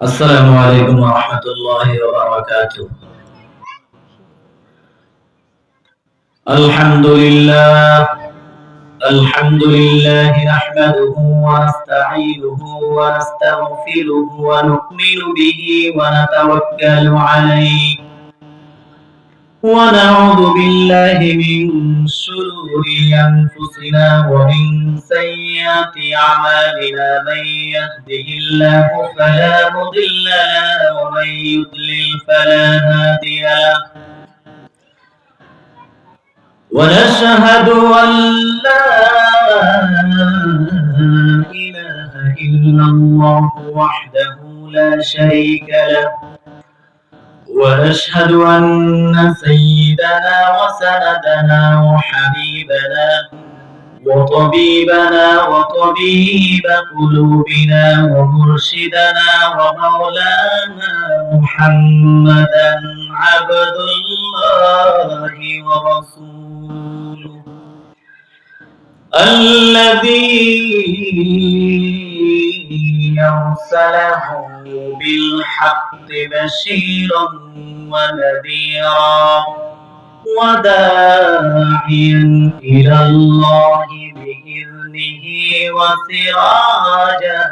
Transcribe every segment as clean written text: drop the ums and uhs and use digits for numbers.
السلام عليكم ورحمة الله وبركاته. الحمد لله الحمد لله نحمده ونستعينه ونستغفره ونؤمن به ونتوكل عليه ونعوذ بالله من شرور أنفسنا ومن سيئات أعمالنا من يهده الله فلا مضل له ومن يضلل فلا هادي له ونشهد أن لا إله إلا الله وحده لا شريك له ونشهد أن سيدنا وسندنا وحبيبنا وطبيبنا وطبيب قلوبنا ومرشدنا ومولانا محمدا عبد الله ورسوله الذي أرسله بالحق بشيرا ونذيرا وداعيا إلى الله بإذنه وسراجا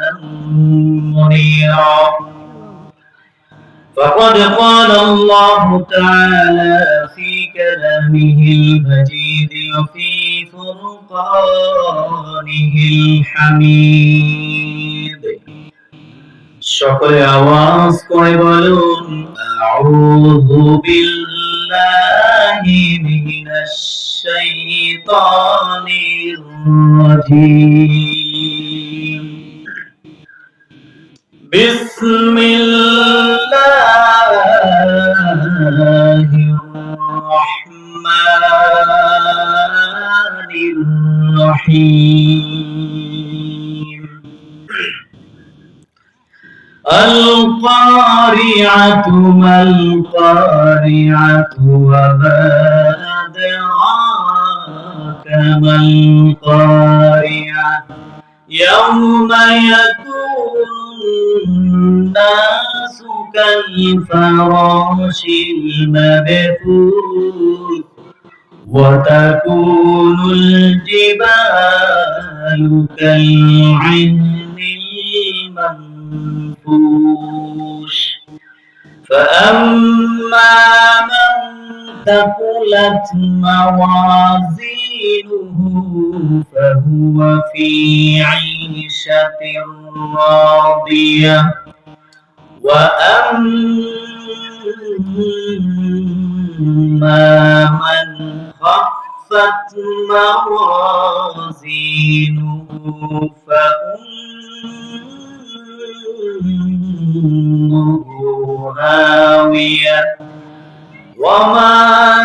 منيرا فقد قال الله تعالى في كلامه المجيد وفي فرقانه الحميد সকলে আওয়াজ করে বলুন আউযু বিল্লাহি মিনাশ শাইতানির রাজীম বিসমিল্লাহির রহমানির রহিম القارعة ما القارعة وما أدراك ما القارعة يوم يكون الناس كالفراش المبثوث وتكون الجبال كالعهن المنفوش فأما من ثقلت موازينه فهو في عيشة راضية وأما من خفت موازينه فأمه هاوية وما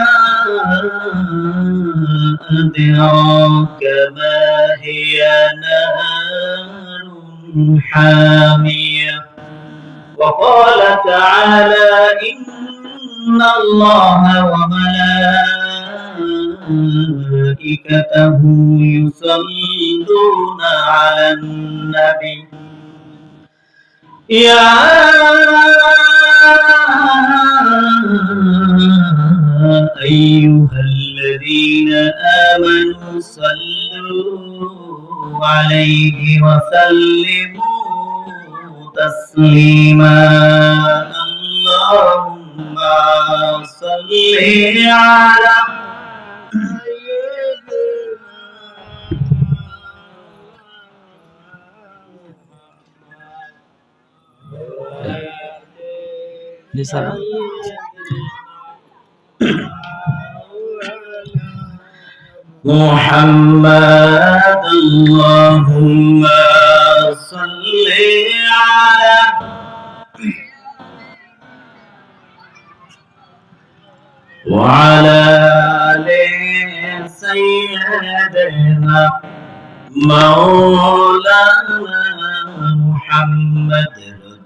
أدراك ما هي نار حامية وقال تعالى إن الله وملائكته يصلون على النبي يا أيها الذين آمنوا صلوا عليه وسلموا تسليما اللهم صل على محمد اللهم صل على وعلى آل سيدنا مولانا محمد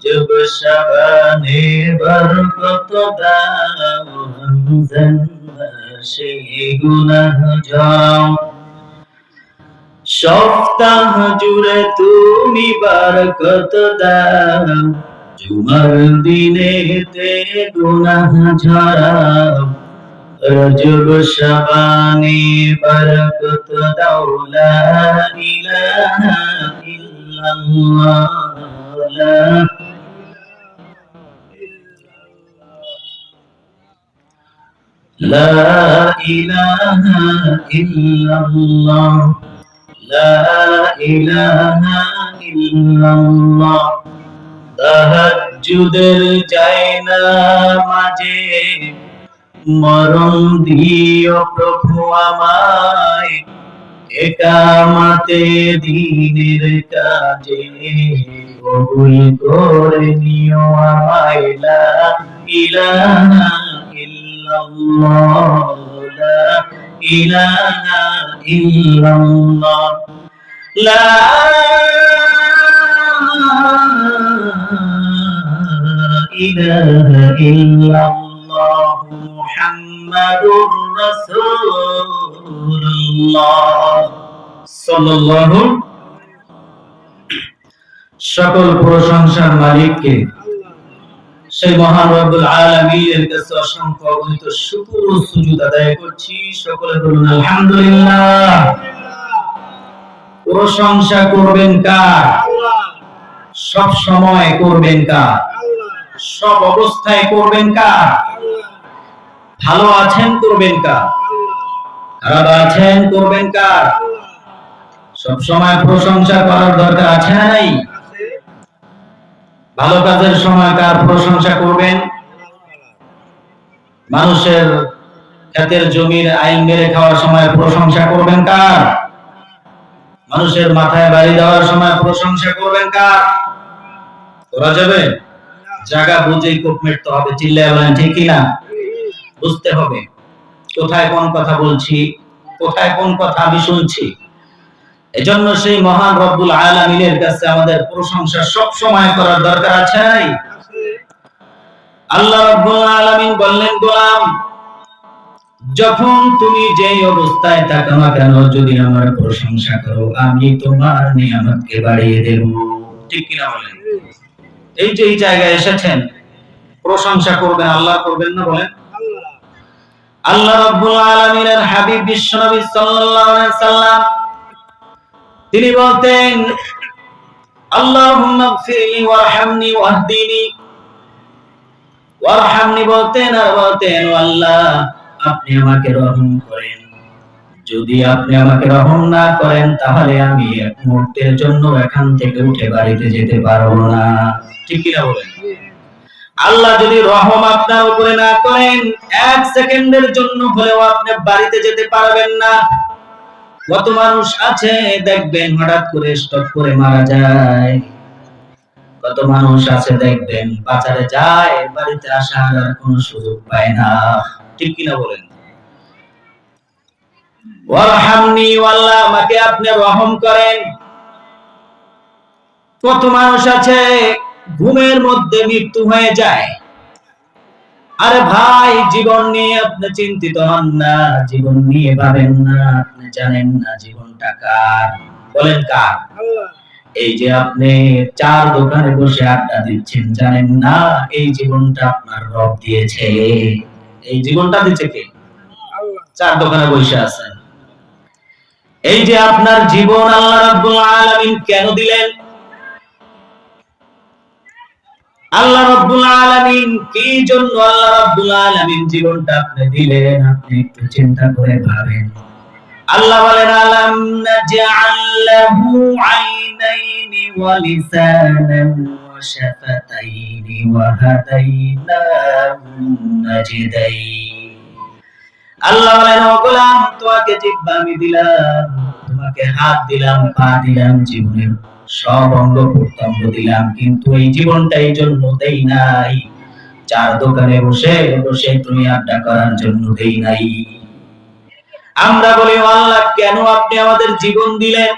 जब शबाने बरकत दाओ हमजन से गुनाह जाओ সপ্তাহ জুড়ে তুমি বরকত দাও জুমার দিনেতে গুনাহ ঝরা রজব শাবানে বরকত দাও লা ইলাহা ইল্লাল্লাহ লা ইলাহা ইল্লাল্লাহ লা ইলাহা ইল্লাল্লাহ তাহাজ্জুদের জায়না মাঝে মরণ দিও প্রভু আমায় একামতে দ্বীনের কাজে কবুল করে নিও আমায় লা ইলাহা ইল্লাল্লাহ লা ইলাহা ইল্লাল্লাহ লা ইলাহা ইল্লাল্লাহ মুহাম্মাদুর রাসূলুল্লাহ সাল্লাল্লাহু। সকল প্রশংসার মালিককে, সেই মহান রব্বুল আলামিনের কাছে অসংখ্য অগণিত শুকর ও সুজুদ আদায় করছি। সকলে বলুন আলহামদুলিল্লাহ। প্রশংসা করবেন কার? সব সময় করবেন কার? সব অবস্থায় করবেন কার? ভালো আছেন করবেন কার? খারাপ আছেন করবেন কার? সব সময় প্রশংসা করার দরকার আছে না নাই? ভালো কাজের সময় কার প্রশংসা করবেন? মানুষের ক্ষেতের জমির আইন মেরে খাওয়ার সময় প্রশংসা করবেন কার? মানুষের মাথায় বাড়ি দেওয়ার সময় প্রশংসা করবেন কার? করা যাবে? জায়গা বুঝেই কোপ মেরতে হবে। চিল্লায় বলেন ঠিক কিনা? বুঝতে হবে কোথায় কোন কথা বলছি, কোথায় কোন কথা আমি শুনছি। এজন্য সেই মহান রব্বুল আলামিনের কাছে আমাদের প্রশংসা সব সময় করার দরকার আছে। আল্লাহ রব্বুল আলামিন বললেন, গোলাম যখন তুমি যেই অবস্থায় থাকো না কেন, যদি আমার প্রশংসা করো আমি তোমার নিয়ামতকে বাড়িয়ে দেব। ঠিক কিনা বলেন? এই যে এই জায়গায় এসেছেন, প্রশংসা করবেন, আল্লাহ করবেন না? বলেন আল্লাহ রাব্বুল আলামিনের হাবিব বিশ্বনবী সাল্লাল্লাহু আলাইহি সাল্লাম তিনি বলতেন, আল্লাহুম্মা গফিরলি ওয়ারহামনি ওয়াহদিনি। ওয়ারহামনি বলতেন আর বলতেন, ও আল্লাহ আপনি আমাকে রহম করেন। যদি আপনি আমাকে রহম না করেন তাহলে আমি এক মুহূর্তের জন্য এখান থেকে উঠে বাড়িতে যেতে পারবো না। ঠিক কিনা বলেন? আল্লাহ যদি রহম আপনার উপরে না করেন, এক সেকেন্ডের জন্য হলেও আপনি বাড়িতে যেতে পারবেন না। কত মানুষ আছে দেখবেন হঠাৎ করে স্ট্রোক করে মারা যায়। কত মানুষ আছে দেখবেন বাজারে যায়, বাড়িতে আসার আর কোনো সুযোগ পায় না। ঠিক কিনা বলেন? ওয়ারহামনি, আল্লাহ আমাকে আপনি রহম করেন। কত মানুষ আছে ঘুমের মধ্যে মৃত্যু হয়ে যায়। আরে ভাই, জীবন নিয়ে আপনি চিন্তিত হন না, জীবন নিয়ে ভাবেন না। আপনি জানেন না জীবনটা কার? বলেন কার? এই যে আপনি চার দোকানে বসে আড্ডা দিচ্ছেন, জানেন না এই জীবনটা আপনার রব দিয়েছে। এই জীবনটা দিয়েছে কে? চার দোকানে বসে আছেন। এই যে আপনার জীবন আল্লাহ রাব্বুল আলামিন কেন দিলেন? আল্লাহ রাব্বুল আলামিন কি জন্য আল্লাহ রাব্বুল আলামিন জীবনটা আপনি দিলেন? আপনি একটু চিন্তা করে ভাবেন। আল্লাহ বলেন, আলাম নাজআল লাহু আইনাইনি ওয়া লিসানান ওয়া শাফাতাইনি ওয়া হাদাইনাহু নাজদাইন। আল্লাহ বলেন, ও গোলাম তোমাকে জিহ্বা আমি দিলাম, তোমাকে হাত দিলাম, পা দিলাম, জীবনের সব অঙ্গ প্রত্যঙ্গ দিলাম, কিন্তু এই জীবনটা এই জন্য দেই নাই চার দোকানে বসে বসে তুমি আড্ডা করার জন্য দেই নাই। আমরা বলি, আল্লাহ কেন আপনি আমাদের জীবন দিলেন?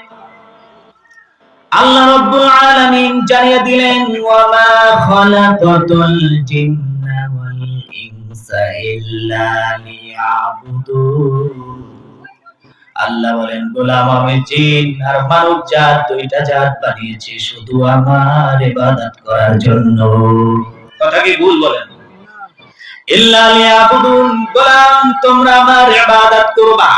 আল্লাহ রাব্বুল আলামিন জানিয়ে দিলেন, ওয়া মা খালাকাতুল জিন্না ওয়াল ইনসা ইল্লা লিয়াবুদুন। আল্লাহ বলেন গোলাম আমি জিন আর মানব জাত দুইটা জাত বানিয়েছি শুধু আমার ইবাদত করার জন্য। কথা কি ভুল বলেন? ইল্লা লিয়াবুদুন, গোলাম তোমরা আমার ইবাদত করবা,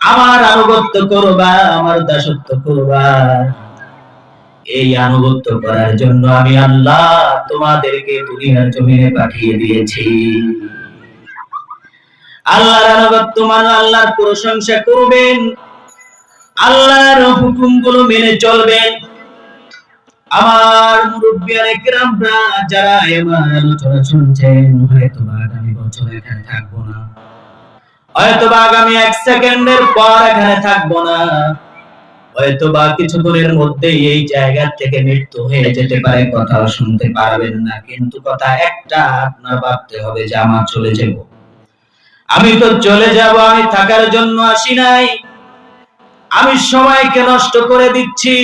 আমার আনুগত্য করবা, আমার দাসত্ব করবা। এই আনুগত্য করার জন্য আমি আল্লাহ তোমাদেরকে দুনিয়ার জমিনে পাঠিয়ে দিয়েছি। আল্লাহর আনুগত্য মানে আল্লাহর প্রশংসা করবেন, আল্লাহর হুকুমগুলো মেনে চলবেন। আমার মুরব্বিয়ানে কিরামরা যারা আমার আলোচনা শুনছেন, হয়তো আগামী বছর এখানে থাকবো না, হয়তো আগামী 1 সেকেন্ডের পর এখানে থাকবো না, হয়তো কিছুক্ষণের মধ্যেই এই জায়গা থেকে মৃত্যু হয়ে যেতে পারে, কথা শুনতে পারবেন না। কিন্তু কথা একটা আপনার ভাবতে হবে যে আমার চলে যাব, আমি তো চলে যাব, আমি থাকার জন্য আসি নাই, আমি সময়কে নষ্ট করে দিচ্ছি।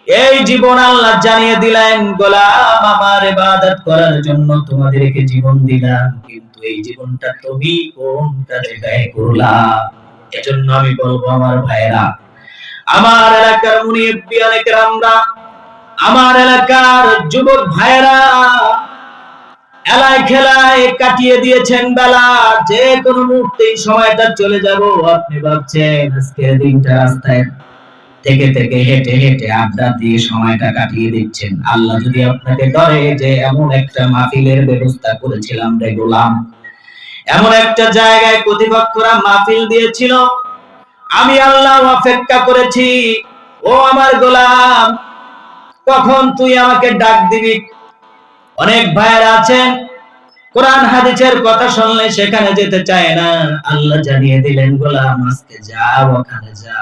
এই জীবন আল্লাহ জানিয়ে দিলেন গোলাম আমার ইবাদত করার জন্য তোমাদেরকে জীবন দিলাম, কিন্তু এই জীবনটা তুমি কোন কাজে ব্যয় করলা? এজন্য আমি বলবো আমার ভাইরা, আমার এলাকার মুনিব্বিয়ানে কেরামরা, আমার এলাকার যুবক ভাইরা, এলায় খেলায় কাটিয়ে দিয়েছেন বেলা, যে কোনো মুহূর্তেই সময়টা চলে যাব। আপনি ভাবছেন আজকের দিনটা রাস্তায় থেকে থেকে হেঁটে হেঁটে আড্ডা দিয়ে সময়টা কাটিয়ে দিচ্ছেন। আল্লাহ যদি আপনাকে ধরে যে এমন একটা মাহফিলের ব্যবস্থা করেছিলাম রে গোলাম, এমন একটা জায়গায় প্রতিপক্ষরা মাহফিল দিয়েছিল, আমি আল্লাহ অপেক্ষা করেছি, ও আমার গোলাম কখন তুই আমাকে ডাক দিবি। অনেক ভাইয়েরা আছেন কোরআন হাদিসের কথা শুনলে সেখানে যেতে চায় না। আল্লাহ জানিয়ে দিলেন গোলাম আজকে যা, ওখানে যা,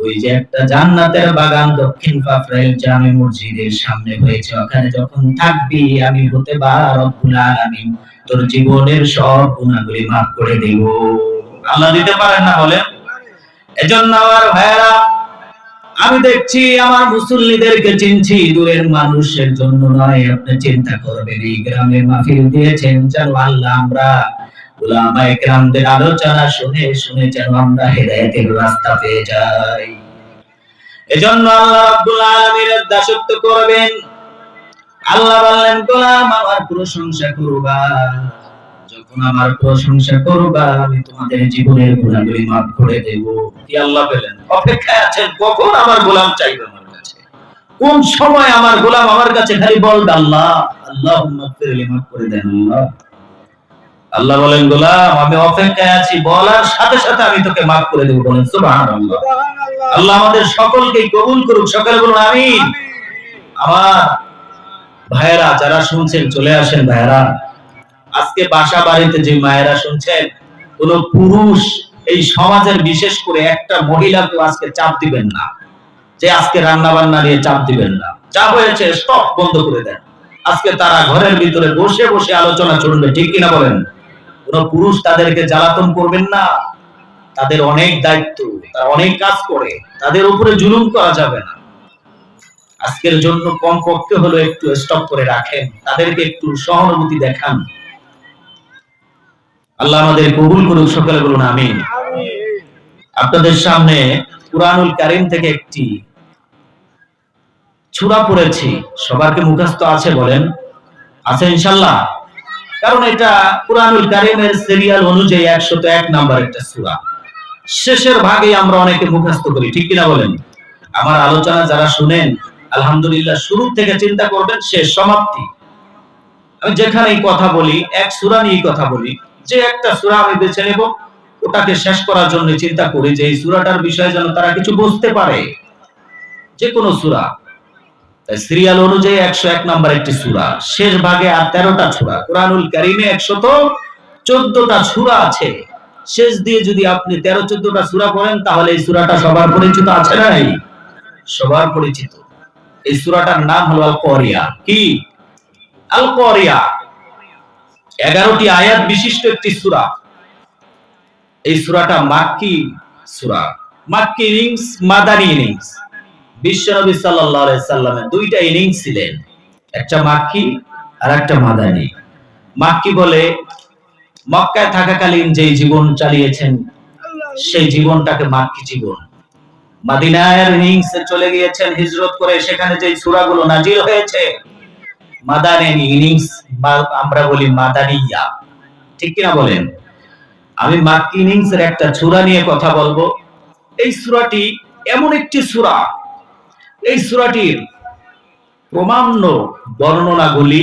ওই যে একটা জান্নাতের বাগান দক্ষিণ পাফরাইল জামে মসজিদের সামনে হয়েছে, ওখানে যখন থাকবি আমি হতে পারি রব্বুল আলামিন তোর জীবনের সব গুনাহগুলি মাফ করে দেব। আল্লাহ দিতে পারেন না বলেন? এজন্য আমার ভাইয়েরা, আমি দেখছি আমার মুসল্লিদেরকে চিনছি, দূরের মানুষের জন্য নয়। আপনি চিন্তা করবেন এই গ্রামে মাহফিল দিয়েছেন যেন আল্লাহ আমরা উলামায়ে কেরামদের আলোচনা শুনে শুনে যেন আমরা হেদায়েতের রাস্তা পেয়ে যাই। এজন্য আল্লাহ রাব্বুল আলামিনের দাসত্ব করবেন। আল্লাহ বললেন গোলাম আমার প্রশংসা করবা, যখন আমার প্রশংসা করবা আমি তোমাদের জীবনের গুনাহগুলি মাফ করে দেব। কি আল্লাহ বলেন? অপেক্ষায় আছেন কখন আমার গোলাম চাইবে আমার কাছে, কোন সময় আমার গোলাম আমার কাছে খালি বলবে আল্লাহ আল্লাহুম্মা গফিরলি, মাফ করে দেন আল্লাহ। আল্লাহ বলেন গোলাম আমি অপেক্ষায় আছি, বলার সাথে সাথে আমি তোকে মাফ করে দেব। বলেন সুবহানাল্লাহ। আল্লাহ আমাদের সকলকে কবুল করুক, সকলে বলুন আমিন। আমার ভাইয়েরা যারা শুনছেন চলে আসেন ভাইয়েরা। আজকে বাসা বাড়িতে যে মায়েরা শুনছেন, কোন পুরুষ এই সমাজের বিশেষ করে একটা মহিলাকে আজকে চাপ দিবেন না, যে আজকে রান্না বান্না নিয়ে চাপ দিবেন না। যা হয়েছে স্টপ বন্ধ করে দেন। আজকে তারা ঘরের ভিতরে বসে বসে আলোচনা চলবে, ঠিক কিনা বলেন? কোন পুরুষ তাদেরকে জ্বালাতন করবেন না, তাদের অনেক দায়িত্ব, তারা অনেক কাজ করে, তাদের উপরে জুলুম করা যাবে না। আজকের জন্য কমপক্ষে হলো একটু স্টপ করে রাখেন, তাদেরকে একটু সহানুভূতি দেখান। আল্লাহ আমাদের কবুল করুক, সকলে বলুন আমিন। আপনাদের সামনে কুরআনুল কারীম থেকে একটি সূরা পড়েছি, সবার কি মুখস্থ আছে বলেন? আছে ইনশাআল্লাহ? কারণ এটা কুরআনুল কারীমের সিরিয়াল অনুযায়ী 101 নাম্বার একটা সূরা। শেষের ভাগে আমরা অনেকে মুখস্থ করি, ঠিক কিনা বলেন? আমার আলোচনা যারা শুনেন আলহামদুলিল্লাহ শুরু থেকে চিন্তা করবেন শেষ সমাপ্তি। আমি যেখানেই কথা বলি এক সূরা নিয়ে কথা বলি, যে একটা সূরা আমি বেছে নেব ওটাকে শেষ করার জন্য চিন্তা করি যে এই সূরাটার বিষয়ে যেন তারা কিছু বুঝতে পারে। যে কোনো সূরা সিরিয়াল অনুযায়ী 101 নাম্বার একটি সূরা, শেষ ভাগে আর 13টা সূরা। কুরআনুল কারীমে 114টা সূরা আছে, শেষ দিয়ে যদি আপনি 13-14টা সূরা পড়েন তাহলে এই সূরাটা সবার পরিচিত আছে না? নাই? সবার পরিচিত। এই সূরাটার নাম হলো আল কারিয়া। কি? আল কারিয়া 11টি আয়াত বিশিষ্ট একটি সূরা। এই সূরাটা মাক্কি সূরা। Makki innings, Madani innings. বিশ্বনবী সাল্লাল্লাহু আলাইহি সাল্লামের দুইটা ইনিংস ছিলেন, একটা মাক্কি আর একটা মাদানী। মাক্কি বলে মক্কায় থাকাকালীন যে জীবন চালিয়েছেন সেই জীবনটাকে মাক্কি জীবন। মদিনার ইনিংসে চলে গিয়েছেন হিজরত করে, সেখানে যে সূরাগুলো নাজিল হয়েছে মাদানী ইনিংস, আমরা বলি মাদানিয়া, ঠিক কিনা বলেন? আমি মাক্কি ইনিংসের একটা সূরা নিয়ে কথা বলবো। এই সূরাটি এমন একটি সূরা, এই সূরাটির প্রমাণ্য বর্ণনাগুলি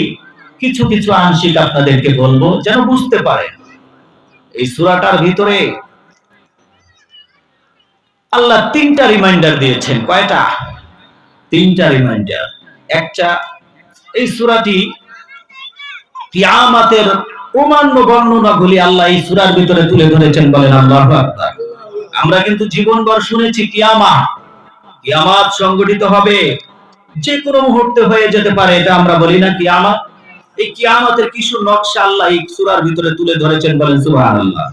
কিছু কিছু আংশিক আপনাদেরকে বলবো যেন বুঝতে পারেন। এই সূরাটার ভিতরে আল্লাহ তিনটা রিমাইন্ডার দিয়েছেন। কয়টা? তিনটা রিমাইন্ডার। একটা, এই সূরাটি কিয়ামতের প্রমাণ্য বর্ণনাগুলি আল্লাহ এই সূরার ভিতরে তুলে ধরেছেন। বলেন আল্লাহু আকবার। আমরা কিন্তু জীবনভর শুনেছি কিয়ামত সংঘটিত হবে, যে কোনো মুহূর্তে হয়ে যেতে পারে, এটা আমরা বলি না কিয়ামত? এই কিয়ামতের কিছু নকশা আল্লাহ এই সূরার ভিতরে তুলে ধরেছেন। বলেন সুবহানাল্লাহ।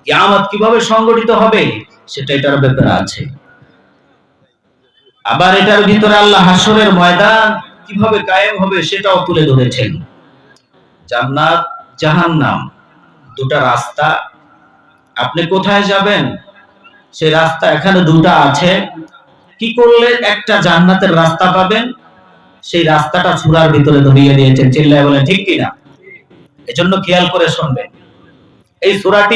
কিয়ামত কিভাবে সংঘটিত হবে সেটা এটার ব্যাপারে আছে। আবার এটার ভিতরে আল্লাহ হাসরের ময়দান কিভাবে কায়েম হবে সেটাও তুলে ধরেছেন। জান্নাত জাহান্নাম দুটা রাস্তা, আপনি কোথায় যাবেন সেই রাস্তা এখানে দুটা আছে। কি করলে একটা জান্নাতের রাস্তা পাবেন সেই রাস্তাটা সূরার ভিতরে ধরিয়ে দিয়েছেন। চিল্লায় বলেন ঠিক কিনা? এজন্য খেয়াল করে শুনবেন। এই সূরাটি